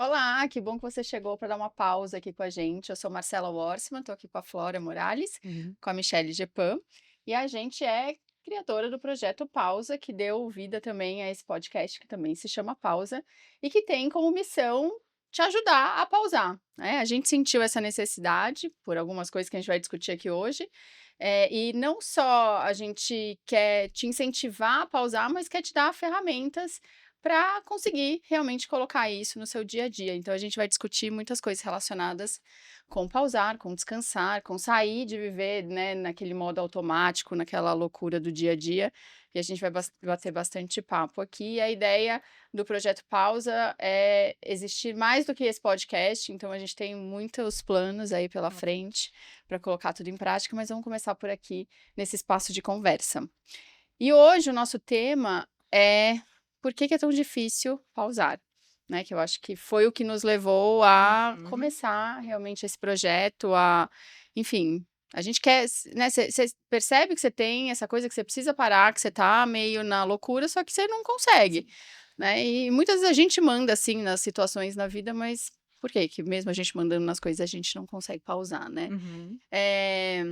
Olá, que bom que você chegou para dar uma pausa aqui com a gente. Eu sou Marcela Wortmann, estou aqui com a Flora Morales, Uhum. com a Michelle Gepan, e a gente é criadora do projeto Pausa, que deu vida também a esse podcast que também se chama Pausa, e que tem como missão te ajudar a pausar, né? A gente sentiu essa necessidade por algumas coisas que a gente vai discutir aqui hoje, e não só a gente quer te incentivar a pausar, mas quer te dar ferramentas para conseguir realmente colocar isso no seu dia a dia. Então a gente vai discutir muitas coisas relacionadas com pausar, com descansar, com sair de viver, né, naquele modo automático, naquela loucura do dia a dia. E a gente vai bater bastante papo aqui. E a ideia do projeto Pausa é existir mais do que esse podcast. Então a gente tem muitos planos aí pela Ó. frente para colocar tudo em prática, mas vamos começar por aqui nesse espaço de conversa. E hoje o nosso tema é por que que é tão difícil pausar, né, que eu acho que foi o que nos levou a Uhum. começar realmente esse projeto, enfim, a gente quer né, você percebe que você tem essa coisa que você precisa parar, que você tá meio na loucura, só que você não consegue, Sim. né, e muitas vezes a gente manda, assim, nas situações na vida, mas por que que mesmo a gente mandando nas coisas a gente não consegue pausar, né? Uhum. Eh,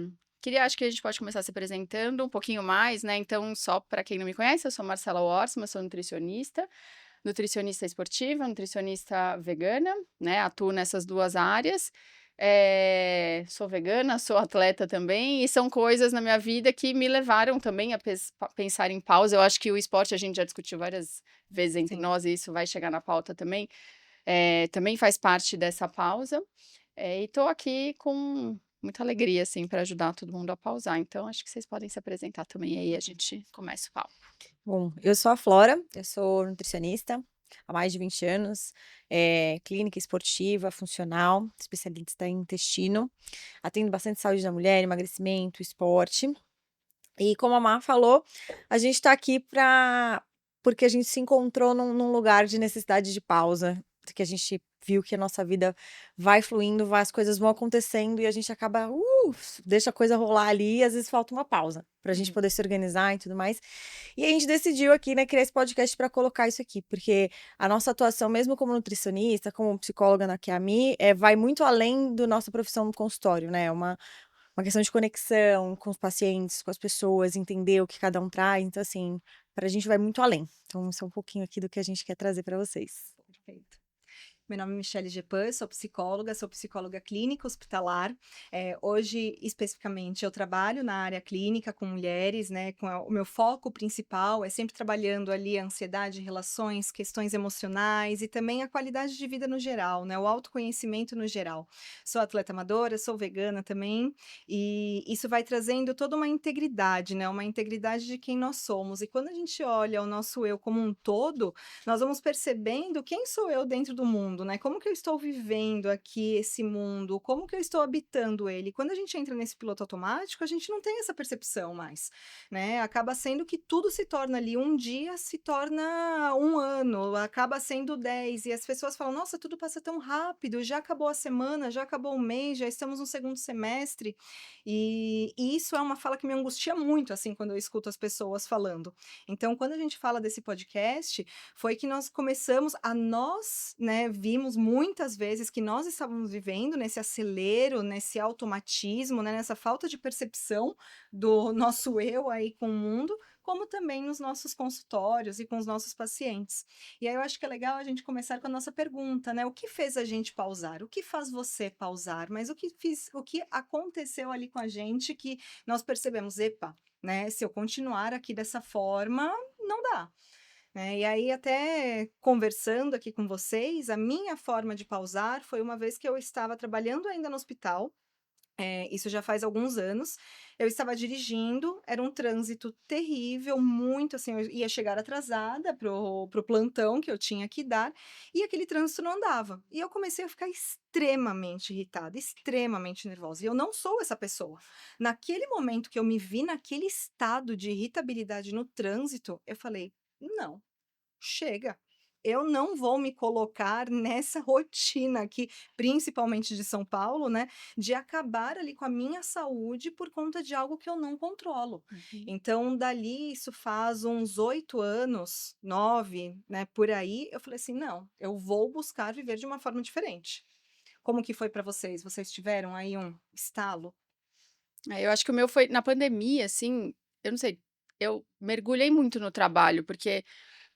acho que a gente pode começar se apresentando um pouquinho mais, né, então só para quem não me conhece, eu sou Marcela Wortmann, sou nutricionista, nutricionista esportiva, nutricionista vegana, né, atuo nessas 2 áreas. Sou vegana, sou atleta também, e são coisas na minha vida que me levaram também a pensar em pausa. Eu acho que o esporte a gente já discutiu várias vezes entre Sim. nós e isso vai chegar na pauta também, também faz parte dessa pausa. E estou aqui com muita alegria, assim, para ajudar todo mundo a pausar, então acho que vocês podem se apresentar também, aí a gente começa o papo. Bom, eu sou a Flora, eu sou nutricionista há mais de 20 anos, clínica esportiva, funcional, especialista em intestino, atendo bastante saúde da mulher, emagrecimento, esporte. E como a Má falou, a gente tá aqui porque a gente se encontrou num lugar de necessidade de pausa, que a gente viu que a nossa vida vai fluindo, as coisas vão acontecendo e a gente acaba, deixa a coisa rolar ali e às vezes falta uma pausa, pra gente Uhum. poder se organizar e tudo mais. E a gente decidiu aqui, né, criar esse podcast para colocar isso aqui, porque a nossa atuação, mesmo como nutricionista, como psicóloga na QAMI, vai muito além da nossa profissão no consultório, né? É uma questão de conexão com os pacientes, com as pessoas, entender o que cada um traz. Então, assim, pra gente vai muito além. Então, isso é um pouquinho aqui do que a gente quer trazer para vocês. Perfeito. Meu nome é Michelle Gepan, sou psicóloga clínica hospitalar. Hoje, especificamente, eu trabalho na área clínica com mulheres, né? O meu foco principal é sempre trabalhando ali a ansiedade, relações, questões emocionais e também a qualidade de vida no geral, né? O autoconhecimento no geral. Sou atleta amadora, sou vegana também, e isso vai trazendo toda uma integridade, né? Uma integridade de quem nós somos. E quando a gente olha o nosso eu como um todo, nós vamos percebendo quem sou eu dentro do mundo, né? Como que eu estou vivendo aqui esse mundo? Como que eu estou habitando ele? Quando a gente entra nesse piloto automático, a gente não tem essa percepção mais, né? Acaba sendo que tudo se torna ali, um dia se torna um ano, acaba sendo 10, e as pessoas falam: nossa, tudo passa tão rápido, já acabou a semana, já acabou o mês, já estamos no segundo semestre. E isso é uma fala que me angustia muito, assim, quando eu escuto as pessoas falando. Então, quando a gente fala desse podcast, foi que nós começamos a nós, né, vimos muitas vezes que nós estávamos vivendo nesse acelero, nesse automatismo, né, nessa falta de percepção do nosso eu aí com o mundo, como também nos nossos consultórios e com os nossos pacientes. E aí eu acho que é legal a gente começar com a nossa pergunta, né? O que fez a gente pausar? O que faz você pausar? Mas o que aconteceu ali com a gente que nós percebemos, epa, né? Se eu continuar aqui dessa forma, não dá. Né, e aí até conversando aqui com vocês, a minha forma de pausar foi uma vez que eu estava trabalhando ainda no hospital, isso já faz alguns anos, eu estava dirigindo, era um trânsito terrível, muito assim, eu ia chegar atrasada pro plantão que eu tinha que dar, e aquele trânsito não andava. E eu comecei a ficar extremamente irritada, extremamente nervosa, e eu não sou essa pessoa. Naquele momento que eu me vi naquele estado de irritabilidade no trânsito, eu falei: "Não, chega, eu não vou me colocar nessa rotina aqui, principalmente de São Paulo, né, de acabar ali com a minha saúde por conta de algo que eu não controlo. Uhum. Então, dali, isso faz uns 8 anos, 9, né, por aí, eu falei assim: "Não, eu vou buscar viver de uma forma diferente". Como que foi para vocês? Vocês tiveram aí um estalo? Eu acho que o meu foi na pandemia, assim, eu não sei, eu mergulhei muito no trabalho, porque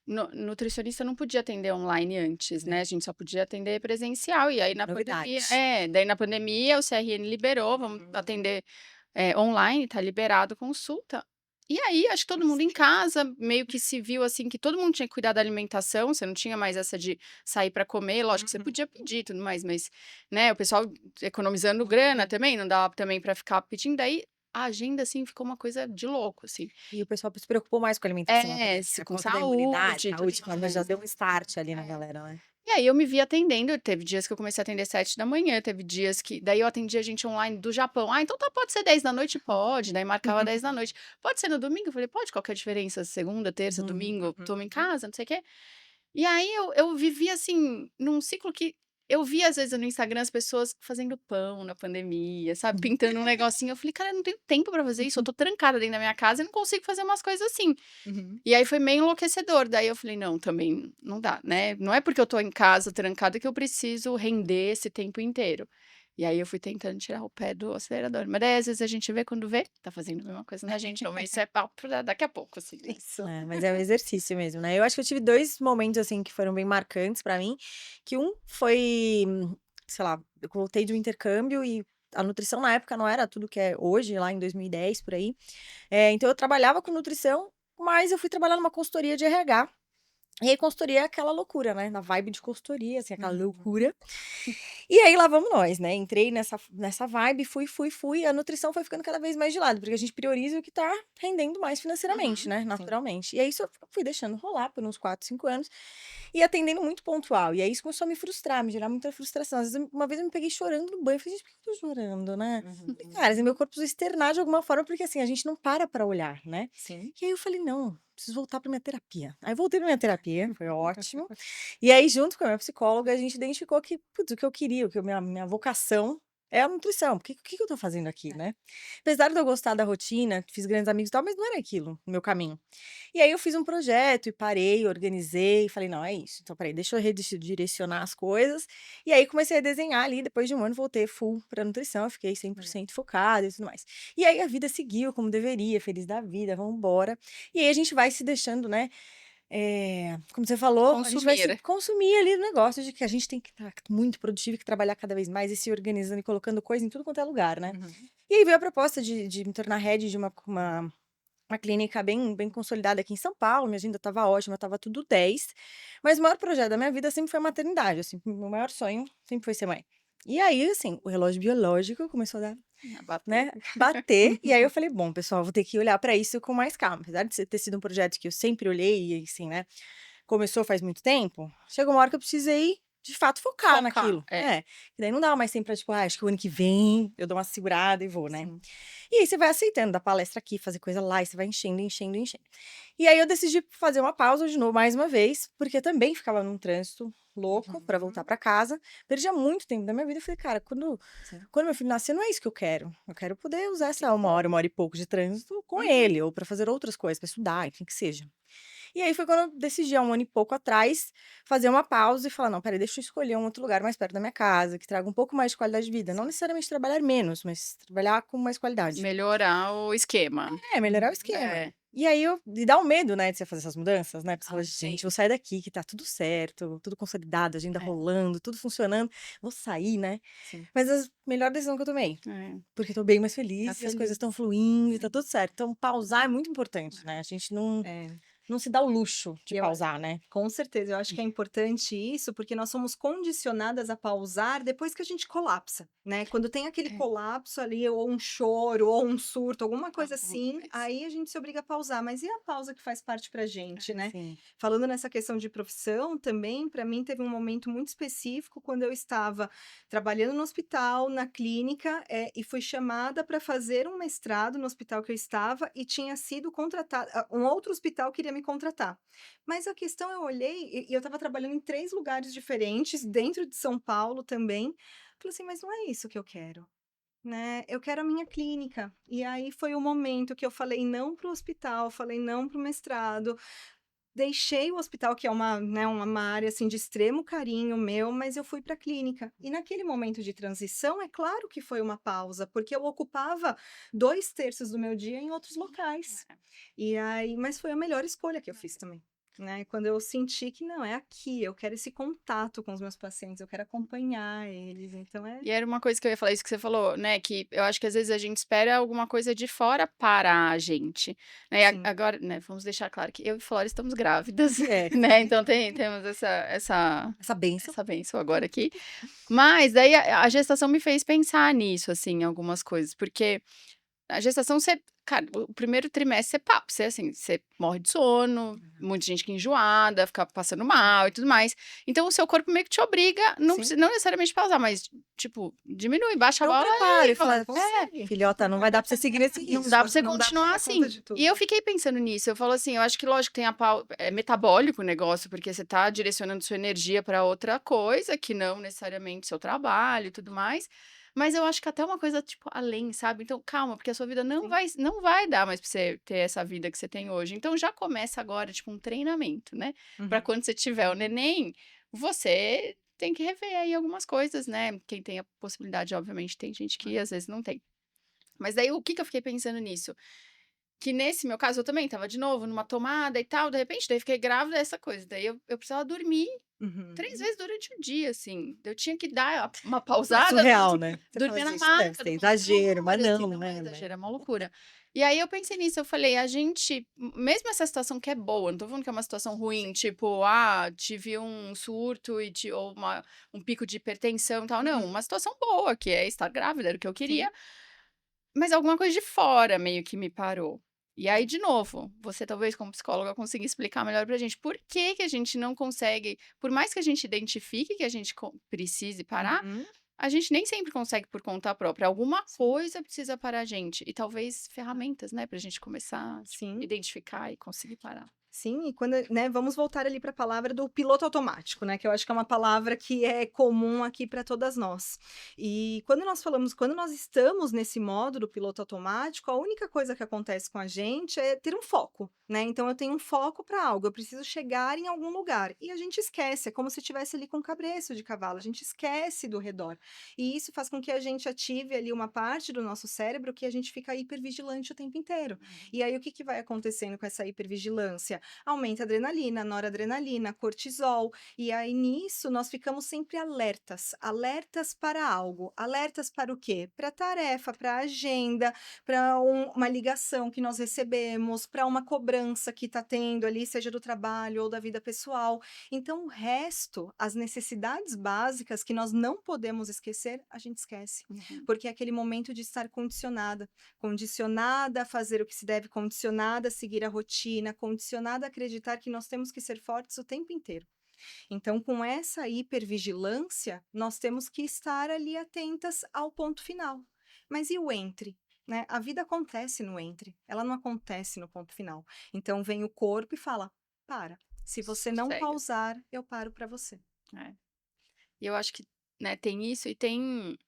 nutricionista não podia atender online antes, É, né, a gente só podia atender presencial, e aí na pandemia Novidade. daí na pandemia o CRN liberou, vamos uhum. atender, online, tá liberado consulta. E aí, acho que todo mundo em casa meio que se viu, assim, que todo mundo tinha que cuidar da alimentação, você não tinha mais essa de sair para comer, lógico que você Uhum, podia pedir e tudo mais, mas, né, o pessoal economizando grana também, não dava também para ficar pedindo, daí a agenda, assim, ficou uma coisa de louco, assim. E o pessoal se preocupou mais com a alimentação também, Se por com conta da imunidade, saúde e tudo saúde, claro, mas já mais. deu um start ali na É. galera, né. E aí eu me vi atendendo, teve dias que eu comecei a atender 7 da manhã, teve dias que daí eu atendia gente online do Japão, "Ah, então tá, pode ser 10 da noite?" "Pode", daí marcava 10 da noite. "Pode ser no domingo?" Eu falei: "Pode, qual que é a diferença? Segunda, terça, Uhum. domingo, uhum, estamos em casa, não sei o quê". E aí eu vivi, assim, num ciclo que eu via, às vezes, no Instagram as pessoas fazendo pão na pandemia, sabe, pintando um negocinho, eu falei: "Cara, eu não tenho tempo pra fazer isso, eu tô trancada dentro da minha casa e não consigo fazer umas coisas assim". uhum. E aí foi meio enlouquecedor, daí eu falei: "Não, também não dá, né, não é porque eu tô em casa trancada que eu preciso render esse tempo inteiro". E aí eu fui tentando tirar o pé do acelerador, mas daí às vezes a gente vê, quando vê, tá fazendo a mesma coisa na gente, não, mas isso é papo pra daqui a pouco, assim, né. Isso. É, mas é um exercício mesmo, né. Eu acho que eu tive 2 momentos, assim, que foram bem marcantes pra mim, que um foi, sei lá, eu voltei de um intercâmbio e a nutrição na época não era tudo que é hoje, lá em 2010, por aí. Então eu trabalhava com nutrição, mas eu fui trabalhar numa consultoria de RH. E aí consultoria é aquela loucura, né, na vibe de consultoria, assim, aquela Uhum, loucura. E aí lá vamos nós, né, entrei nessa vibe, fui, a nutrição foi ficando cada vez mais de lado, porque a gente prioriza o que tá rendendo mais financeiramente, uhum, né, sim. naturalmente. E aí isso eu fui deixando rolar por uns 4, 5 anos, e atendendo muito pontual, e aí isso começou a me frustrar, me gerar muita frustração. Às vezes uma vez eu me peguei chorando no banho, eu falei: "Gente, por que eu tô chorando, né?" Falei: Uhum. "Cara, assim, meu corpo precisa externar de alguma forma", porque assim, a gente não para pra olhar, né. Sim. E aí eu falei: "Não, preciso voltar pra minha terapia". Aí voltei pra minha terapia, foi ótimo. E aí, junto com a minha psicóloga, a gente identificou que, putz, o que eu queria, o que minha vocação é a nutrição. Porque o que que eu tô fazendo aqui, É. né? Apesar de eu gostar da rotina, fiz grandes amigos e tal, mas não era aquilo o meu caminho. E aí eu fiz um projeto e parei, organizei, falei, não, é isso. Então, peraí, deixa eu redirecionar as coisas. E aí comecei a desenhar ali, depois de um ano voltei full pra nutrição, eu fiquei cem por Legal. cento focada e tudo mais. E aí a vida seguiu como deveria, feliz da vida, vamos embora. E aí a gente vai se deixando, né, como você falou, a gente vai se Consumir. consumir ali no negócio de que a gente tem que estar muito produtivo e que trabalhar cada vez mais e se organizando e colocando coisa em tudo quanto é lugar, né. Uhum. E aí veio a proposta de me tornar head de uma clínica bem consolidada aqui em São Paulo, minha agenda estava ótima, estava tudo 10, mas o maior projeto da minha vida sempre foi a maternidade, assim, o meu maior sonho sempre foi ser mãe. E aí, assim, o relógio biológico começou a dar, A bater. né, bater, e aí eu falei: "Bom, pessoal, vou ter que olhar pra isso com mais calma", apesar de ter sido um projeto que eu sempre olhei e assim, né, começou faz muito tempo, chegou uma hora que eu precisei, de fato, focar Focar, naquilo. É, e daí não dava mais tempo pra, tipo: "Ah, acho que o ano que vem eu dou uma segurada e vou", né. Sim. E aí você vai aceitando, dar palestra aqui, fazer coisa lá, e você vai enchendo, enchendo, enchendo. E aí eu decidi fazer uma pausa de novo, mais uma vez, porque também ficava num trânsito louco pra voltar Uhum. pra casa, perdia muito tempo da minha vida, eu falei: "Cara, Sim. quando meu filho nascer não é isso que eu quero poder usar Que essa bom. uma hora e pouco de trânsito com Uhum. ele, ou pra fazer outras coisas, pra estudar, enfim, que seja". E aí foi quando eu decidi, há um ano e pouco atrás, fazer uma pausa e falar: "Não, espera deixa eu escolher um outro lugar mais perto da minha casa, que traga um pouco mais de qualidade de vida", não Sim. necessariamente trabalhar menos, mas trabalhar com mais qualidade. melhorar o esquema. É, melhorar o Uhum. esquema. É, E aí e dá um medo, né, de você fazer essas mudanças, né, porque você fala: Ah, "Gente, sim. vou sair daqui que tá tudo certo, tudo consolidado, agenda é, rolando, tudo funcionando, vou sair, né". Sim. Mas a melhor decisão que eu tomei, é. porque tô bem mais Tá feliz e as coisas estão feliz. fluindo e tá Sim. tudo certo. Então pausar é muito importante, né, a gente É. não se dá o luxo de E eu pausar, né. Com certeza, eu acho que é importante isso, porque nós somos condicionadas a pausar depois que a gente colapsa, né? Quando tem aquele É, colapso ali, ou um choro, ou um surto, alguma coisa alguma assim, coisa. aí a gente se obriga a pausar. Mas e a pausa que faz parte pra gente, né? Sim. Falando nessa questão de profissão, também, para mim, teve um momento muito específico quando eu estava trabalhando no hospital, na clínica, e fui chamada para fazer um mestrado no hospital que eu estava e tinha sido contratada. Um outro hospital queria me me contratar. Mas a questão, eu olhei e eu estava trabalhando em 3 lugares diferentes, dentro de São Paulo também. Falei assim: "Mas não é isso que eu quero, né, eu quero a minha clínica". E aí foi o momento que eu falei não para o hospital, falei não para o mestrado, deixei o hospital, que é uma, né, uma área, assim, de extremo carinho meu, mas eu fui para a clínica. E naquele momento de transição, é claro que foi uma pausa, porque eu ocupava 2/3 do meu dia em outros locais. E aí, mas foi a melhor escolha que eu fiz também, né, quando eu senti que não, é aqui, eu quero esse contato com os meus pacientes, eu quero acompanhar eles, então E era uma coisa que eu ia falar, isso que você falou, né, que eu acho que às vezes a gente espera alguma coisa de fora para a gente, né, sim. agora, né, vamos deixar claro que eu e Flora estamos grávidas, É, né, então temos essa bênção. essa bênção agora aqui, mas daí a gestação me fez pensar nisso, assim, em algumas coisas, porque a gestação você cara, o primeiro trimestre você, assim, você morre de sono, muita gente que enjoada, fica passando mal e tudo mais. Então o seu corpo meio que te obriga, Sim. não necessariamente pausar, mas, tipo, diminui, baixa a É um bola preparo, e falar: Consegue. "Filhota, não vai dar pra você seguir nesse não ritmo". dá pra você Não dá pra continuar dar conta assim. de tudo. E eu fiquei pensando nisso, eu falo assim, eu acho que lógico tem é metabólico o negócio, porque você tá direcionando sua energia pra outra coisa, que não necessariamente seu trabalho e tudo mais, mas eu acho que até uma coisa, tipo, além, sabe. Então calma, porque a sua vida Sim. não vai dar mais pra você ter essa vida que você tem hoje. Então já começa agora, tipo, um treinamento, né, pra Uhum. quando você tiver o neném, você tem que rever aí algumas coisas, né. Quem tem a possibilidade, obviamente, tem gente que às vezes não tem. Mas daí o que que eu fiquei pensando nisso? Que nesse meu caso eu também estava de novo numa tomada e tal, de repente, daí fiquei grávida, essa coisa, daí eu precisava dormir 3 Uhum. vezes durante o dia, assim, eu tinha que dar uma É pausada, surreal, né. Você fala dormir assim: na "Isso deve maca ser do exagero", mas computador, assim, não, não é né, exagero, é uma loucura. E aí eu pensei nisso, eu falei: "A gente, mesmo essa situação que é boa, não tô falando que é uma situação ruim, tipo, tive um surto ou um pico de hipertensão e tal", não, Uhum. uma situação boa, que é estar grávida, era o que eu queria, Sim. mas alguma coisa de fora meio que me parou. E aí, de novo, você talvez como psicóloga consiga explicar melhor pra gente por que que a gente não consegue, por mais que a gente identifique que a gente precise parar, Uhum. a gente nem sempre consegue por conta própria. Alguma Sim. coisa precisa parar a gente. E talvez ferramentas, né, pra gente começar, tipo, Sim. identificar e conseguir parar. Sim, e quando, né, vamos voltar ali para a palavra do piloto automático, né, que eu acho que é uma palavra que é comum aqui para todas nós. E quando nós estamos nesse modo do piloto automático, a única coisa que acontece com a gente é ter um foco, né? Então eu tenho um foco para algo, eu preciso chegar em algum lugar. E a gente esquece, é como se estivesse ali com um cabresto de cavalo, a gente esquece do redor. E isso faz com que a gente ative ali uma parte do nosso cérebro que a gente fica hipervigilante o tempo inteiro. E aí o que que vai acontecendo com essa hipervigilância? Aumenta a adrenalina, noradrenalina, cortisol, e aí nisso nós ficamos sempre alertas, alertas para algo, alertas para o quê? Para tarefa, para agenda, para uma ligação que nós recebemos, para uma cobrança que está tendo ali, seja do trabalho ou da vida pessoal. Então o resto, as necessidades básicas que nós não podemos esquecer, a gente esquece, Uhum. porque é aquele momento de estar condicionada a fazer o que se deve, condicionada a seguir a rotina, condicionada a acreditar que nós temos que ser fortes o tempo inteiro. Então, com essa hipervigilância, nós temos que estar ali atentas ao ponto final. Mas e o entre? Né? A vida acontece no entre, ela não acontece no ponto final. Então, vem o corpo e fala: para. Se você não Sossega. pausar, eu paro para você. É. E eu acho que, né, tem isso e tem,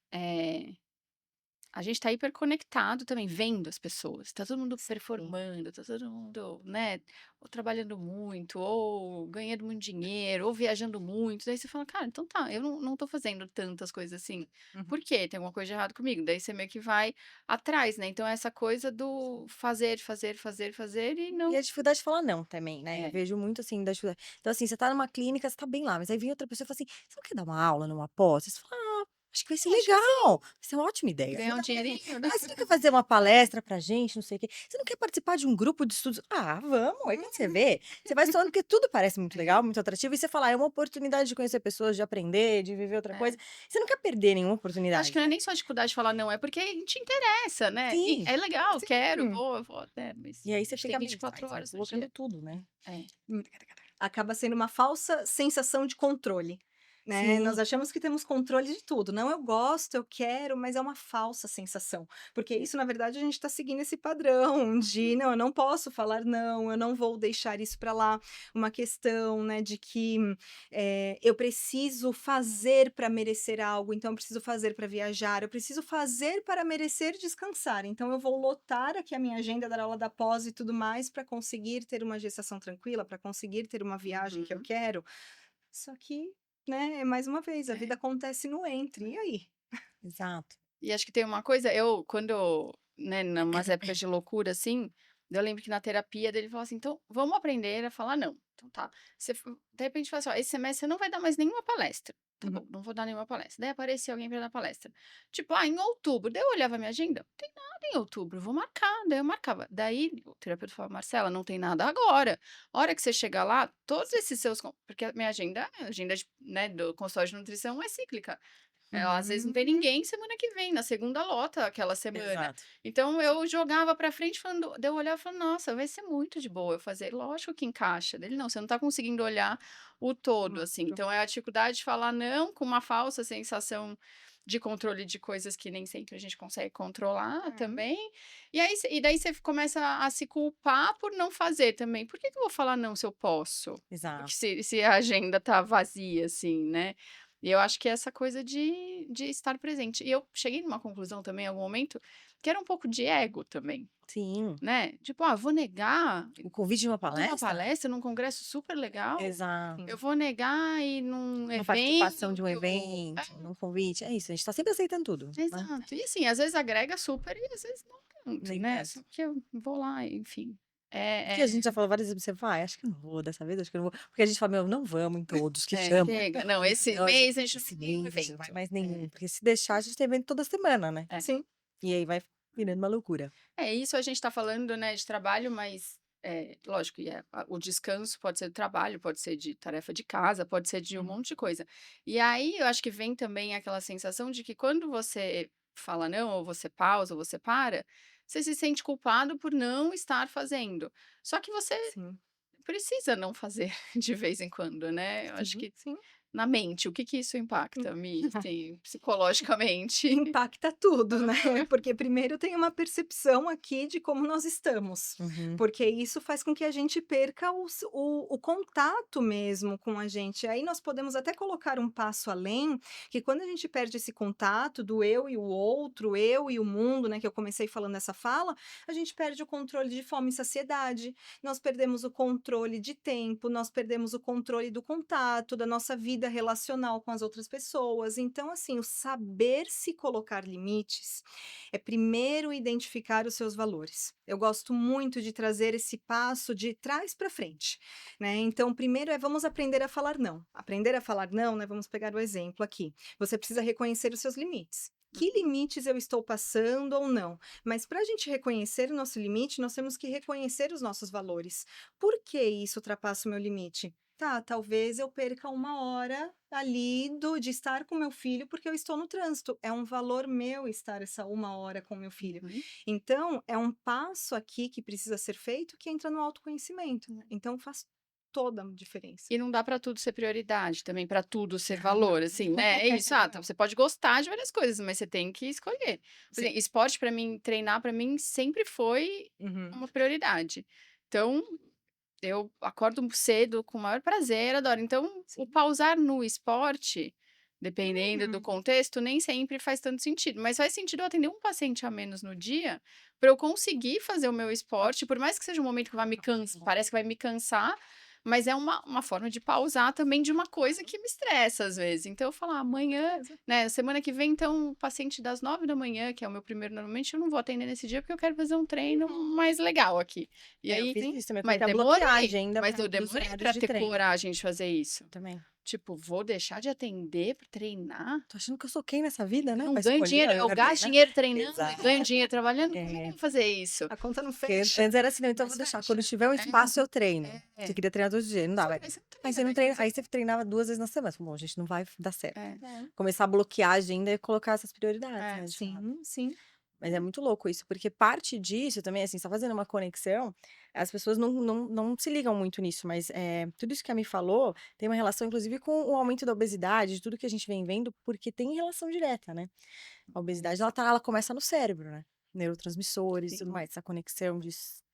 a gente tá hiperconectado também, vendo as pessoas. Tá todo mundo Sim. performando, tá todo mundo, né, ou trabalhando muito, ou ganhando muito dinheiro, ou viajando muito. Daí você fala: "Cara, então tá, eu não tô fazendo tantas coisas assim. Uhum. Por quê? Tem alguma coisa de errado comigo?". Daí você meio que vai atrás, né. Então essa coisa do fazer, fazer, fazer, fazer e E não a dificuldade de falar não também, né, eu é, vejo muito, assim, da dificuldade. Então, assim, você tá numa clínica, você tá bem lá, mas aí vem outra pessoa e fala assim: "Você não quer dar uma aula numa pós?" Você fala: "Ah, acho que vai ser acho que sim, legal, vai ser uma ótima ideia". ganhar um dinheirinho, né. "Ah, você não quer fazer uma palestra pra gente, não sei o quê? Você não quer participar de um grupo de estudos?" "Ah, vamos", aí quando você vê, você vai estudando porque tudo parece muito legal, muito atrativo, e você fala: "Ah, é uma oportunidade de conhecer pessoas, de aprender, de viver outra coisa". É. Você não quer perder nenhuma Eu acho que oportunidade, não é né. nem só a dificuldade de falar não, é porque te interessa, né. E Sim, é legal, quero, Sim. vou, né, mas e aí a você gente tem fica meio, ai, 24 sai horas no colocando dia. tudo, né. É. Acaba sendo uma falsa sensação de controle. né? Sim. Nós achamos que temos controle de tudo. Não, eu gosto, eu quero, mas é uma falsa sensação. Porque isso, na verdade, a gente está seguindo esse padrão de, não, eu não posso falar não, eu não vou deixar isso para lá. Uma questão, né, de que eu preciso fazer para merecer algo, então eu preciso fazer para viajar, eu preciso fazer para merecer descansar. Então eu vou lotar aqui a minha agenda da aula da pós e tudo mais para conseguir ter uma gestação tranquila, para conseguir ter uma viagem que eu Uhum. quero. Só que, né, mais uma vez, a vida É. acontece no entre. E aí? Exato. E acho que tem uma coisa, eu quando, né, numas épocas de loucura, assim, eu lembro que na terapia dele falou assim: "Então, vamos aprender a falar não". Então tá, você de repente fala assim: "Ó, esse semestre você não vai dar mais nenhuma palestra". Tá Uhum. bom, não vou dar nenhuma palestra. Daí aparecia alguém para dar palestra. Tipo, em outubro. Daí eu olhava a minha agenda, não tem nada em outubro, vou marcar. Daí eu marcava. Daí o terapeuta falava: "Marcela, não tem nada agora. A hora que você chegar lá, todos esses seus porque a minha agenda, a agenda de, né, do consultório de nutrição é cíclica. Às vezes não tem Uhum. ninguém, semana que vem, na segunda lota aquela semana. Exato. Então eu jogava pra frente falando, daí eu olhava e falava: "Nossa, vai ser muito de boa eu fazer". Lógico que encaixa. Dele: "Não, você não tá conseguindo olhar o todo, assim". Claro. Então é a dificuldade de falar não com uma falsa sensação de controle de coisas que nem sempre a gente consegue controlar É. também. E aí daí você começa a se culpar por não fazer também. "Por que que eu vou falar não se eu posso?". Porque Exato. se a agenda tá vazia, assim, né. E eu acho que é essa coisa de estar presente. E eu cheguei numa conclusão também, em algum momento, que era um pouco de ego também, Sim. né. Tipo: "Ah, vou negar O convite de uma de uma palestra? palestra num congresso super legal? Eu Exato. Sim. vou negar ir num Uma participação de um evento". evento, num convite, é isso, a gente tá sempre aceitando tudo, né. Exato. E assim, às vezes agrega super e às vezes não tanto, Nem né. tanto. Só que eu vou lá, enfim. Porque É a gente já falou várias vezes, você vai: "Acho que eu não vou dessa vez, acho que eu não vou", porque a gente fala: "Meu, não vamos em todos que chamam, chega. Não, esse não, a gente mês a gente não esse vai nenhum mês a gente não vai evento. mais nenhum", porque se deixar a gente tem evento toda semana, né. É. Sim. E aí vai virando uma loucura. É, isso a gente está falando, né, de trabalho, mas, lógico, o descanso pode ser do trabalho, pode ser de tarefa de casa, pode ser de um Uhum. monte de coisa. E aí eu acho que vem também aquela sensação de que quando você fala não, ou você pausa, ou você para, você se sente culpado por não estar fazendo. Só que você Sim. precisa não fazer de vez em quando, né. Eu acho Sim. que Sim. na mente, o que que isso impacta, assim, psicologicamente? Impacta tudo, né, porque primeiro tem uma percepção aqui de como nós estamos, Uhum. porque isso faz com que a gente perca o contato mesmo com a gente. Aí nós podemos até colocar um passo além, que quando a gente perde esse contato do eu e o outro, eu e o mundo, né, que eu comecei falando nessa fala, a gente perde o controle de fome e saciedade, nós perdemos o controle de tempo, nós perdemos o controle do contato, da nossa vida relacional com as outras pessoas. Então, assim, o saber se colocar limites é primeiro identificar os seus valores. Eu gosto muito de trazer esse passo de trás para frente, né? Então, primeiro é vamos aprender a falar não. Aprender a falar não, né? Vamos pegar o exemplo aqui. Você precisa reconhecer os seus limites. Que limites eu estou passando ou não? Mas para a gente reconhecer o nosso limite, nós temos que reconhecer os nossos valores. Por que isso ultrapassa o meu limite? Tá, talvez eu perca uma hora ali de estar com meu filho porque eu estou no trânsito. É um valor meu estar essa uma hora com meu filho. Uhum. Então, é um passo aqui que precisa ser feito que entra no autoconhecimento. Então, faz toda a diferença. E não dá para tudo ser prioridade também, para tudo ser valor, assim, né, é isso. Tá, você pode gostar de várias coisas, mas você tem que escolher. Por Sim. exemplo, esporte para mim, treinar para mim sempre foi Uhum. uma prioridade. Então, eu acordo cedo com o maior prazer, adoro. Então, o Sim. pausar no esporte, dependendo do Uhum. contexto, nem sempre faz tanto sentido, mas faz sentido eu atender um paciente a menos no dia, para eu conseguir fazer o meu esporte, por mais que seja um momento que vai me parece que vai me cansar, mas é uma forma de pausar também de uma coisa que me estressa às vezes. Então eu falo: "Amanhã, Beleza. né, semana que vem, então, o paciente das 9 da manhã, que é o meu primeiro, normalmente eu não vou atender nesse dia, porque eu quero fazer um treino mais legal aqui". E É, eu aí fiz isso também, eu mas comecei a bloquear a demorei, agenda mas eu dos demorei horários pra de ter treino. coragem de fazer isso. Também. Tipo, vou deixar de atender pra treinar? Tô achando que eu sou quem nessa vida, Eu né, não pra ganho escolher, dinheiro, eu eu quero gasto treinar. dinheiro treinando e Exato. ganho dinheiro trabalhando, como é que eu É, vou fazer isso? A conta não porque fecha. antes era assim: "Não, então eu vou Mas deixar, quando fecha. tiver um espaço eu treino". É, Você é. queria treinar todo dia, não Só dava. que aí você não Aí treina, você não daí treina, você aí você treinava 2 vezes na semana, falei: "Bom, gente, não vai dar certo". é, É. Começar a bloquear a agenda e colocar essas prioridades, é. né, de fato. Sim, sim. Mas é muito louco isso, porque parte disso também, assim, só fazendo uma conexão, as pessoas não se ligam muito nisso, mas tudo isso que a Mi falou tem uma relação, inclusive, com o aumento da obesidade, de tudo que a gente vem vendo, porque tem relação direta, né? A obesidade, ela começa no cérebro, né? Neurotransmissores e tudo Sim. mais, essa conexão de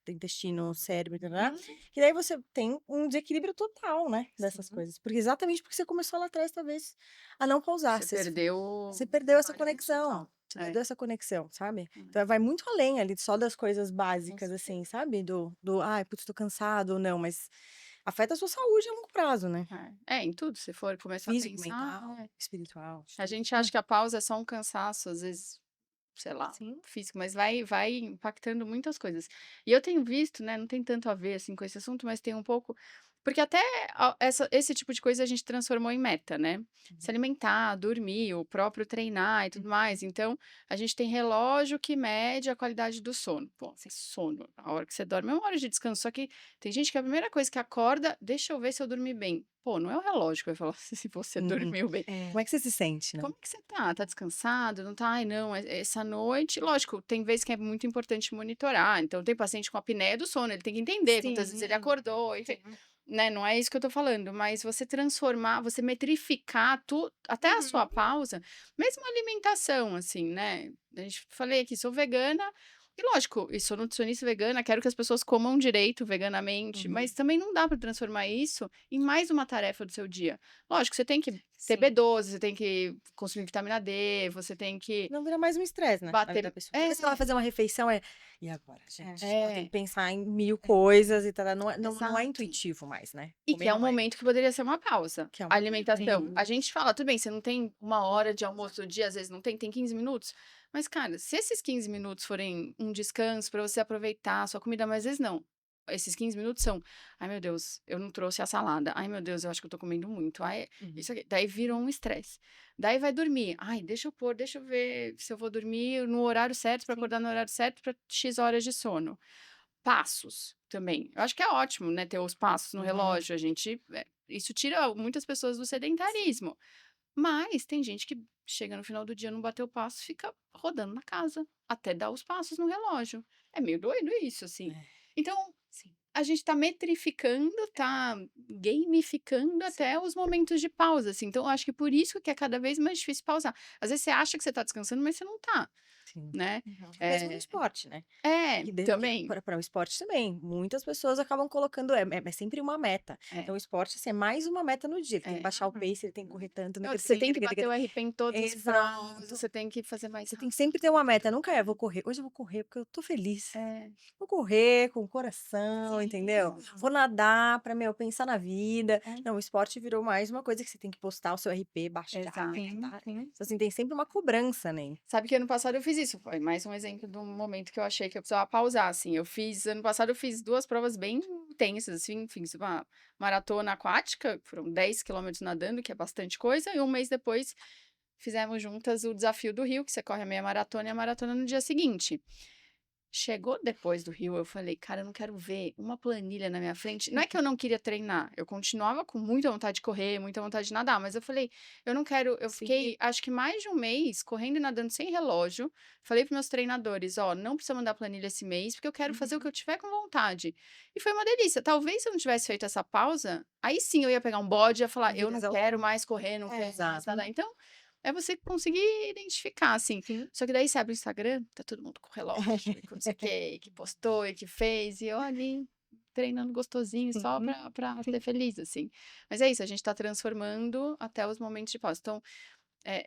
intestino, cérebro, Uhum. e daí você tem um desequilíbrio total, né, dessas Sim. coisas. Porque exatamente porque você começou lá atrás, talvez, a não pausar. Você perdeu Você perdeu essa a balança conexão. total. Você É. perdeu essa conexão, sabe? É. Então vai muito além ali só das coisas Com básicas, assim, certeza. sabe? Ai, putz, tô cansado ou não, mas afeta a sua saúde a longo prazo, né? Em tudo, se for começar a Físico, pensar, mental, espiritual, de a tudo. gente acha que a pausa é só um cansaço, às vezes, sei lá, Sim. físico, mas vai impactando muitas coisas. E eu tenho visto, né, não tem tanto a ver, assim, com esse assunto, mas tem um pouco porque até esse tipo de coisa a gente transformou em meta, né? Se alimentar, dormir, o próprio treinar e tudo mais. Então, a gente tem relógio que mede a qualidade do sono. Pô, sono, a hora que você dorme é uma hora de descanso. Só que tem gente que a primeira coisa que acorda, deixa eu ver se eu dormi bem. Pô, não é o relógio que vai falar se você Uhum. dormiu bem. É. Como é que você se sente, né? Como que você tá? Tá descansado? Não tá? Ai, não, essa noite. Lógico, tem vezes que é muito importante monitorar. Então, tem paciente com apneia do sono, ele tem que entender quantas vezes ele Sim. acordou, enfim. Né? Não é isso que eu tô falando, mas você transformar, você metrificar até a sua pausa, mesmo a alimentação, assim, né? A gente falei aqui, sou vegana. E lógico, e sou nutricionista vegana, quero que as pessoas comam direito veganamente, mas também não dá para transformar isso em mais uma tarefa do seu dia. Lógico, você tem que ter Sim. B12, você tem que consumir vitamina D, você tem que Não vira mais um estresse, né, na vida da bater. pessoa. Toda vez que ela vai fazer uma refeição e agora, gente? Ela tem É, que pensar em 1000 coisas e tal, não é exato. intuitivo mais, né? E Comer que é um não é. momento que poderia ser uma pausa. Que é A uma alimentação. Sim. A gente fala, tudo bem, você não tem uma hora de almoço do dia, às vezes não tem, tem 15 minutos. Mas, cara, se esses 15 minutos forem um descanso para você aproveitar a sua comida, mas às vezes não. Esses 15 minutos são, ai meu Deus, eu não trouxe a salada. Ai meu Deus, eu acho que eu tô comendo muito. Ai, isso aqui. Daí virou um estresse. Daí vai dormir. Ai, deixa eu ver se eu vou dormir no horário certo para acordar no horário certo para X horas de sono. Passos também. Eu acho que é ótimo, né, ter os passos no relógio. Isso tira muitas pessoas do sedentarismo. Mas tem gente que chega no final do dia, não bateu o passo, fica rodando na casa até dar os passos no relógio. É meio doido isso, assim. É. Então, Sim. a gente tá metrificando, tá gamificando até os momentos de pausa, assim. Então, eu acho que por isso que é cada vez mais difícil pausar. Às vezes você acha que você tá descansando, mas você não tá, Sim. né? Mesmo no esporte, né? Que Também. para o esporte também. Muitas pessoas acabam colocando, é sempre uma meta. É. Então, o esporte assim, é mais uma meta no dia. Ele tem que É. baixar o pace, ele tem que correr tanto. Você tem que bater o RP em todas as provas, Exato. você tem que fazer mais Você tem que rápido. sempre ter uma meta. Nunca vou correr. Hoje eu vou correr porque eu tô feliz. É, Vou correr com o coração, Sim. entendeu? Vou nadar pra, pensar na vida. É. Não, o esporte virou mais uma coisa que você tem que postar o seu RP, baixar, Exato. Sim. tá? Sim. Então, assim, tem sempre uma cobrança, né? Sabe que ano passado eu fiz isso, foi mais um exemplo de um momento que eu achei que eu precisava pausar, assim, ano passado eu fiz 2 provas bem intensas, assim, fiz uma maratona aquática, foram 10 quilômetros nadando, que é bastante coisa, e um mês depois fizemos juntas o desafio do Rio, que você corre a meia maratona e a maratona no dia seguinte. Chegou depois do Rio, eu falei: "Cara, eu não quero ver uma planilha na minha frente". Não é que eu não queria treinar, eu continuava com muita vontade de correr, muita vontade de nadar, mas eu falei: "Eu não quero". Eu Sim. fiquei, acho que mais de um mês correndo e nadando sem relógio. Falei para meus treinadores: "Ó, não precisa mandar planilha esse mês, porque eu quero fazer o que eu tiver com vontade". E foi uma delícia. Talvez se eu não tivesse feito essa pausa, aí sim eu ia pegar um bode e ia falar: "Eu não quero mais correr, não quero mais Exato. nadar". Então, é você conseguir identificar, assim. Sim. Só que daí você abre o Instagram, tá todo mundo com relógio, e com não sei o quê, e que postou, e que fez, e eu ali treinando gostosinho só Sim. pra Sim. ser feliz, assim. Mas é isso, a gente tá transformando até os momentos de pausa. Então,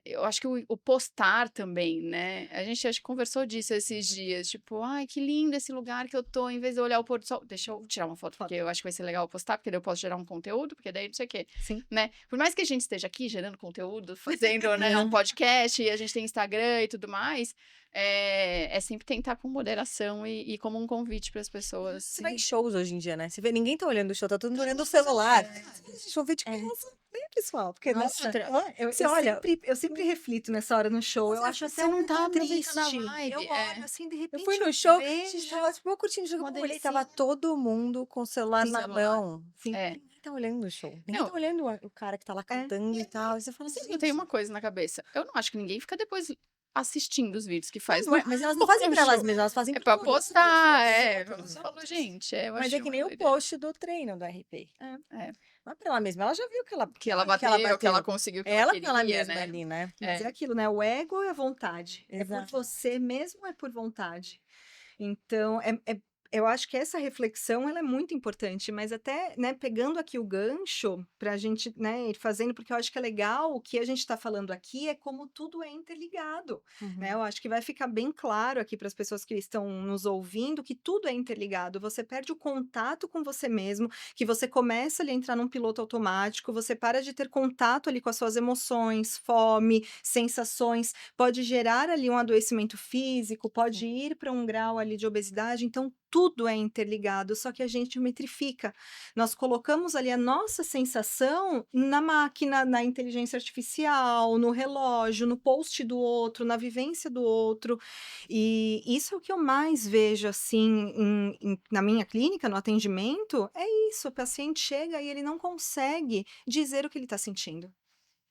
eu acho que o postar também, né? A gente acho que conversou disso esses dias, tipo, ai, que lindo esse lugar que eu tô, em vez de eu olhar o pôr do sol, deixa eu tirar uma foto, porque eu acho que vai ser legal postar, porque daí eu posso gerar um conteúdo, porque daí não sei o quê, Sim. né? Por mais que a gente esteja aqui gerando conteúdo, fazendo, né, um podcast, e a gente tem Instagram e tudo mais, é sempre tentar com moderação e como um convite para as pessoas. Você vai em shows hoje em dia, né? Você vê, ninguém tá olhando o show, tá todo mundo olhando o celular. Vocês vão ver de casa, né, pessoal? Porque, Nossa, eu, você eu olha, sempre, eu sempre reflito nessa hora no show. Eu acho Você até não tá triste. aproveitando a vibe, Eu olho assim, de eu repente. fui no show, a vejo gente tava, tipo, eu curtindo o jogo, uma quando eu olhei, tava delicinha. todo mundo com o celular Com na celular. mão. Sim. É. Ninguém tá olhando o show. Ninguém Não. tá olhando o cara que tá lá cantando e tal. E você fala assim, Eu tenho uma coisa na cabeça. Eu não acho que ninguém fica depois assistindo os vídeos que Não, faz não é, mas elas não fazem pra elas show. mesmas, elas fazem É por pra todas as postar, pessoas. você falou, gente, eu Mas é achei que uma nem o doideira. post do treino do RP. É, Não é pra ela mesma, ela já viu que ela que ela que ela bateu, que ela bateu. conseguiu o que É ela ela com ela queria, mesma né. ali, né. Mas é É. aquilo, né? O ego ou é a vontade? É por Exato. você mesmo ou é por vontade? Então, eu acho que essa reflexão ela é muito importante, mas até, né, pegando aqui o gancho para a gente, né, ir fazendo, porque eu acho que é legal, o que a gente está falando aqui é como tudo é interligado, né? Uhum. Eu acho que vai ficar bem claro aqui para as pessoas que estão nos ouvindo que tudo é interligado. Você perde o contato com você mesmo, que você começa ali a entrar num piloto automático, você para de ter contato ali com as suas emoções, fome, sensações, pode gerar ali um adoecimento físico, pode Sim. ir para um grau ali de obesidade, então tudo é interligado, só que a gente metrifica. Nós colocamos ali a nossa sensação na máquina, na inteligência artificial, no relógio, no post do outro, na vivência do outro. E isso é o que eu mais vejo assim na minha clínica, no atendimento, é isso. O paciente chega e ele não consegue dizer o que ele está sentindo.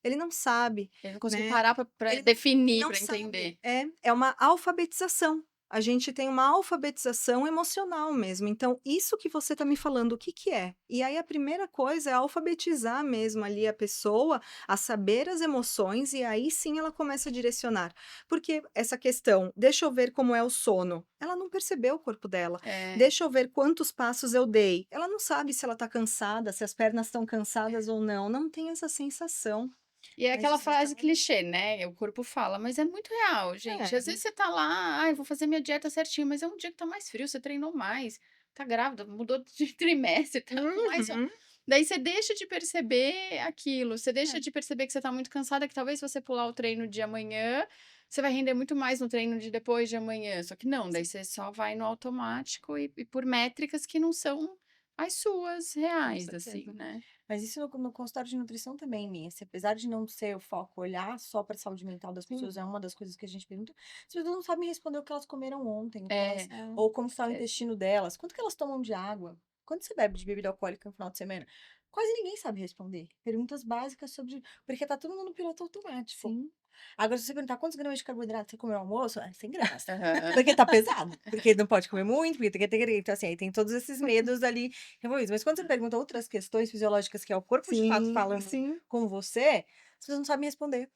Ele não sabe, Eu não consegui né? parar pra Ele definir, não pra sabe. entender. É uma alfabetização. A gente tem uma alfabetização emocional mesmo. Então, isso que você está me falando, o que que é? E aí a primeira coisa é alfabetizar mesmo ali a pessoa a saber as emoções e aí sim ela começa a direcionar. Porque essa questão, deixa eu ver como é o sono. Ela não percebeu o corpo dela. É. Deixa eu ver quantos passos eu dei. Ela não sabe se ela está cansada, se as pernas estão cansadas ou não. Não tem essa sensação. E é Mas aquela isso frase está. clichê, né, o corpo fala, mas é muito real, gente. Às vezes você tá lá: "Ai, vou fazer minha dieta certinho", mas é um dia que tá mais frio, você treinou mais, tá grávida, mudou de trimestre, tá com mais Uhum. daí você deixa de perceber aquilo, você deixa É. de perceber que você tá muito cansada, que talvez se você pular o treino de amanhã, você vai render muito mais no treino de depois de amanhã, só que não, daí você só vai no automático e por métricas que não são as suas Com reais, assim, certeza. né. Mas isso no consultório de nutrição também, minha. Se apesar de não ser o foco olhar só para a saúde mental das Sim. pessoas, é uma das coisas que a gente pergunta. As pessoas não sabem responder o que elas comeram ontem, o que elas, É, É. ou como está o esquece. intestino delas, quanto que elas tomam de água, quanto você bebe de bebida alcoólica no final de semana. Quase ninguém sabe responder. Perguntas básicas sobre. Porque tá todo mundo no piloto automático. Sim. Agora, se você perguntar quantos gramas de carboidrato você comeu no almoço, é 100 gramas. Aham. Porque tá pesado. Porque não pode comer muito, porque tem que ter. Então, assim, aí tem todos esses medos ali envolvidos. Mas quando você pergunta outras questões fisiológicas, que é o corpo de fato Sim, falando sim. com você, as pessoas não sabem responder,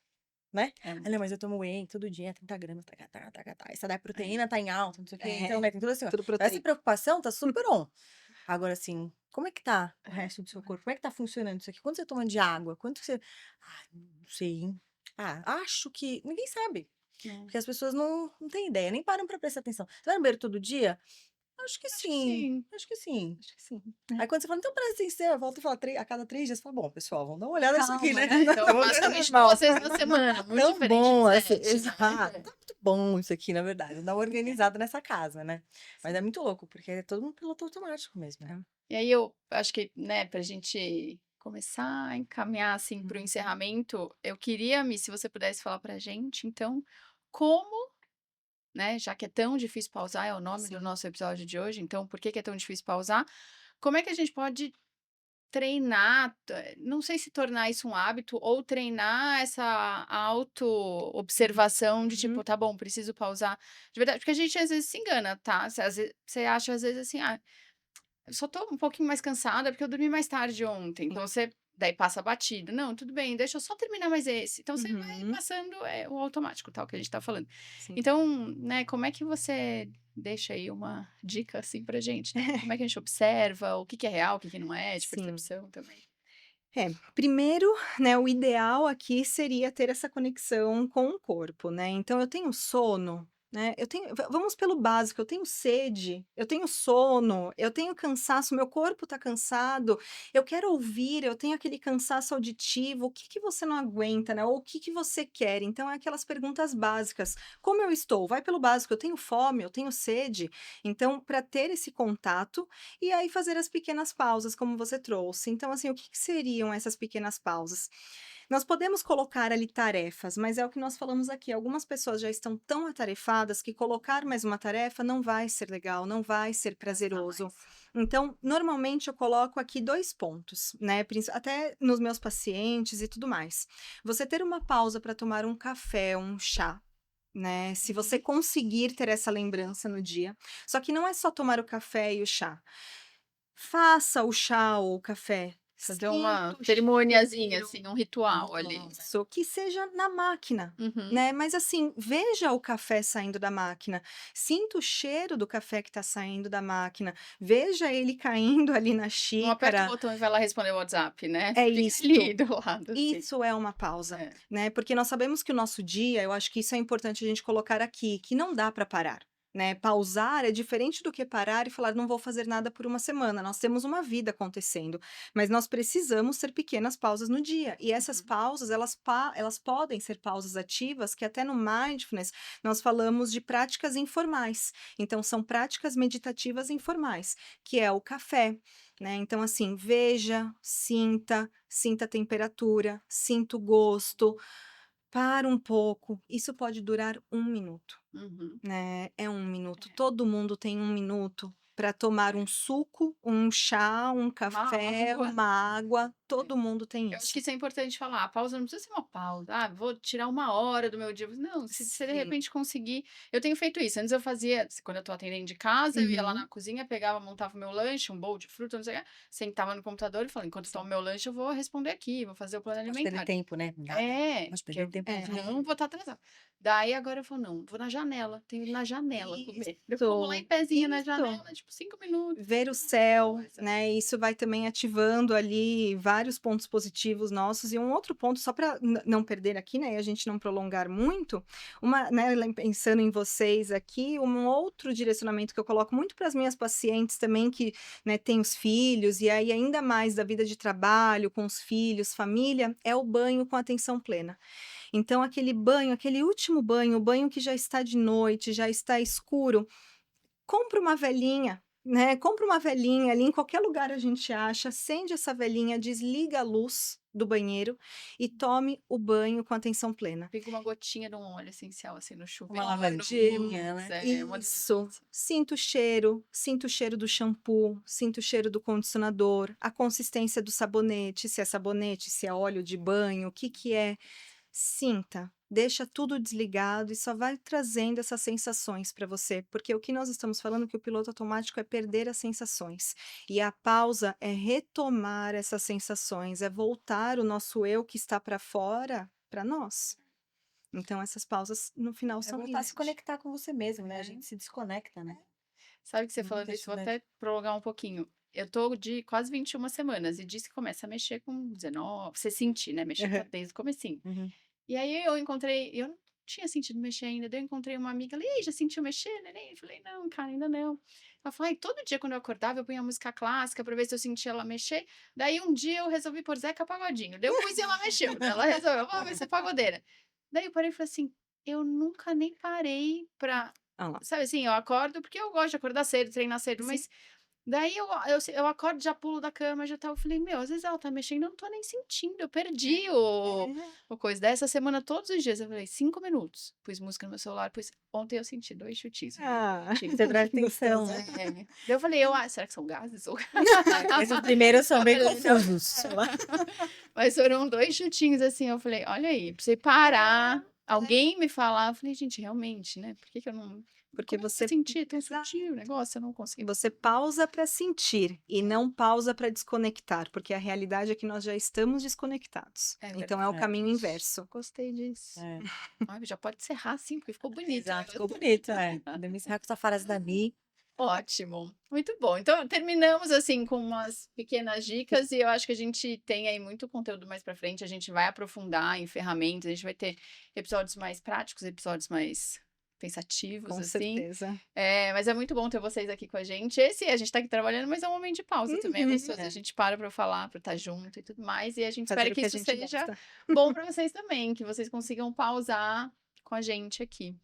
né? É, Ah, não, mas eu tomo whey todo dia, 30 gramas, tá, tá, tá, tá, tá. Essa da é, proteína tá em alta, não sei o quê. Então, É, né, tem tudo assim, ó. tudo Então, essa proteico. preocupação tá super on. Agora, assim, como é que tá o resto do seu corpo? Como é que tá funcionando isso aqui? Quanto você toma de água? Quanto você. Ah, não sei, hein? Ah, acho que. Ninguém sabe. é. Porque as pessoas não têm ideia, nem param pra prestar atenção. Você vai no banheiro todo dia? Acho que Acho que sim. sim. Acho que sim. Acho que sim. Aí quando você fala, então presta atenção, eu volto e falo a cada 3 dias, fala, bom, pessoal, vamos dar uma olhada nisso aqui, Calma, né? né? Então eu Vamos faço ver lixo normal. 2 vezes na semana, muito Tão diferente bom, de assim, 7, exato. né. Tá muito bom isso aqui, na verdade. Dá uma organizada nessa casa, né? Mas é Sim. muito louco, porque é todo mundo piloto automático mesmo, né? E aí eu acho que, né, pra gente começar a encaminhar, assim, para o Uhum. encerramento, eu queria, Mi, se você pudesse falar pra gente, então, como, né, já que é tão difícil pausar, é o nome do Sim. nosso episódio de hoje, então por que que é tão difícil pausar? Como é que a gente pode treinar, não sei se tornar isso um hábito ou treinar essa auto-observação de tipo, Uhum. tá bom, preciso pausar. De verdade, porque a gente às vezes se engana, tá? Você acha às vezes assim, ah, eu só tô um pouquinho mais cansada porque eu dormi mais tarde ontem. Então Sim. você daí passa batida. Não, tudo bem, deixa eu só terminar mais esse. Então você vai Uhum. passando o automático, tal, que a gente tá falando. Sim. Então, né, como é que você deixa aí uma dica assim pra gente, né? Como é que a gente observa o que que é real, o que que não é, de Sim. percepção também. Primeiro, né, o ideal aqui seria ter essa conexão com o corpo, né? Então eu tenho sono, né? Vamos pelo básico, eu tenho sede, eu tenho sono, eu tenho cansaço, meu corpo tá cansado, eu quero ouvir, eu tenho aquele cansaço auditivo, o que que você não aguenta, né? Ou o que que você quer? Então é aquelas perguntas básicas. Como eu estou? Vai pelo básico, eu tenho fome, eu tenho sede. Então, para ter esse contato e aí fazer as pequenas pausas, como você trouxe. Então, assim, o que que seriam essas pequenas pausas? Nós podemos colocar ali tarefas, mas é o que nós falamos aqui. Algumas pessoas já estão tão atarefadas que colocar mais uma tarefa não vai ser legal, não vai ser prazeroso. Então, normalmente eu coloco aqui 2 pontos, né? Até nos meus pacientes e tudo mais. Você ter uma pausa para tomar um café, um chá. né? Se você conseguir ter essa lembrança no dia. Só que não é só tomar o café e o chá. Faça o chá ou o café. Fazer Sinta uma o cerimoniazinha, cheiro. assim, um ritual ali, né. Isso, que seja na máquina, Uhum. né? Mas assim, veja o café saindo da máquina, sinta o cheiro do café que está saindo da máquina, veja ele caindo ali na Não aperta o xícara. botão e vai lá responder o WhatsApp, né. É Fica ali isso. do lado, assim. Isso é uma pausa, É. né? Porque nós sabemos que o nosso dia, eu acho que isso é importante a gente colocar aqui, que não dá para parar. Né? Pausar é diferente do que parar e falar não vou fazer nada por uma semana. Nós temos uma vida acontecendo, mas nós precisamos ter pequenas pausas no dia. E essas Uhum. pausas, elas podem ser pausas ativas, que até no mindfulness nós falamos de práticas informais. Então, são práticas meditativas informais, que é o café, né? Então, assim, veja, sinta a temperatura, sinta o gosto, para um pouco. Isso pode durar 1 minuto, Uhum. né? É 1 minuto. Todo mundo tem 1 minuto para tomar um suco, um chá, um café, Água. uma água. Todo mundo tem Eu acho que isso. isso é importante falar, a pausa não precisa ser uma pausa, "Ah, vou tirar 1 hora do meu dia", não, se você de Sim. repente conseguir eu tenho feito isso, antes eu fazia quando eu tô atendendo de casa, eu ia lá na Uhum. cozinha, pegava, montava o meu lanche, um bowl de fruta, não sei o quê, sentava no computador e falava: "Enquanto eu tomo Sim. meu lanche, eu vou responder aqui, vou fazer o plano Não pode perder alimentar". tempo, né? Não dá, né? Não É, pode porque perder eu tempo com nada. não vou estar atrasada. Daí agora eu falo: "Não, vou na janela, tenho que ir na janela comer". Eu como lá em Isso, pezinho na isso. janela, tipo 5 minutos, Ver o qualquer céu, coisa. né, isso vai também ativando ali vários pontos positivos nossos. E um outro ponto, só para não perder aqui, né, e a gente não prolongar muito, né, pensando em vocês aqui, um outro direcionamento que eu coloco muito para as minhas pacientes também que, né, têm os filhos, e aí ainda mais da vida de trabalho, com os filhos, família, é o banho com atenção plena. Então aquele banho, aquele último banho, o banho que já está de noite, já está escuro, compra uma velinha, né, compra uma velinha ali, em qualquer lugar a gente acha, acende essa velinha, desliga a luz do banheiro e tome o banho com atenção plena. Fica uma gotinha de um óleo essencial, assim, no Uma chuveiro, uma Pode, lavandinha, luz, né? uma isso, delícia. sinta o cheiro do shampoo, sinta o cheiro do condicionador, a consistência do sabonete, se é sabonete, se é óleo de banho, o que que é. Sinta, deixa tudo desligado e só vai trazendo essas sensações para você, porque o que nós estamos falando que o piloto automático é perder as sensações. E a pausa é retomar essas sensações, é voltar o nosso eu que está para fora para nós. Então essas pausas no final É são voltar a se isso. conectar com você mesmo, né? A É. gente se desconecta, né? Sabe que você Muita falando isso, vou dificuldade. até prolongar um pouquinho. Eu tô de quase 21 semanas e disse que começa a mexer com 19, você sentir, né, mexer tá Aham. desde o comecinho. Uhum. E aí eu não tinha sentido mexer ainda, daí eu encontrei uma amiga, ali já sentiu mexer, neném?" Eu falei: "Não, cara, ainda não". Ela falou: "Ai, todo dia quando eu acordava eu punha música clássica pra ver se eu sentia ela mexer, daí um dia eu resolvi pôr Zeca Pagodinho, daí eu pus e ela mexeu, daí ela resolveu: 'Vamos ser pagodeira'". Daí eu parei e falei assim: "Eu nunca nem parei pra", Olha lá. sabe assim, eu acordo porque eu gosto de acordar cedo, treinar cedo, Sim. mas daí eu acordo, já pulo da cama, já tá, eu falei: "Meu, às vezes ela tá mexendo, eu não tô nem sentindo, eu perdi É. o coisa". Dessa semana, todos os dias, eu falei: 5 minutos, pus música no meu celular, ontem eu senti 2 chutinhos, Ah, chutinhos. Você presta atenção, gostoso. né? É. Daí eu falei: será que são gases ou" Esses primeiros são Eu bem falei: "Não". confusos. Sei lá. Mas foram 2 chutinhos, assim, eu falei: "Olha aí, pra você parar, alguém me falar", eu falei: "Gente, realmente, né, por que que eu não Porque como eu nunca você senti, é tão exato. sutil o negócio, eu não consegui". Você pausa para sentir e não pausa para desconectar, porque a realidade é que nós já estamos desconectados. É Então é o É, caminho inverso. Gostei disso. é. Ai, já pode encerrar assim, porque ficou bonito o Exato, ficou negócio. bonito, é. Podemos encerrar com essa frase da Mi. Ótimo, muito bom. Então terminamos, assim, com umas pequenas dicas e eu acho que a gente tem aí muito conteúdo mais pra frente, a gente vai aprofundar em ferramentas, a gente vai ter episódios mais práticos, episódios mais pensativos, Com assim. certeza. Mas é muito bom ter vocês aqui com a gente. Esse a gente tá aqui trabalhando, mas é um momento de pausa também, é Uhum. gostoso. A É. gente para pra falar, pra estar junto e tudo mais, e a gente espera Fazer o que que a isso gente seja gosta. bom pra vocês também, que vocês consigam pausar com a gente aqui.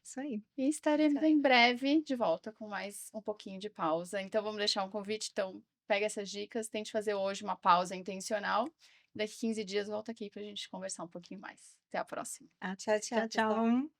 Isso aí. E estaremos em breve de volta com mais um pouquinho de pausa. Então, vamos deixar um convite. Então, pega essas dicas, tente fazer hoje uma pausa intencional. Daqui 15 dias, volta aqui para a gente conversar um pouquinho mais. Até a próxima. Tchau, tchau, Tchau, pessoal. tchau.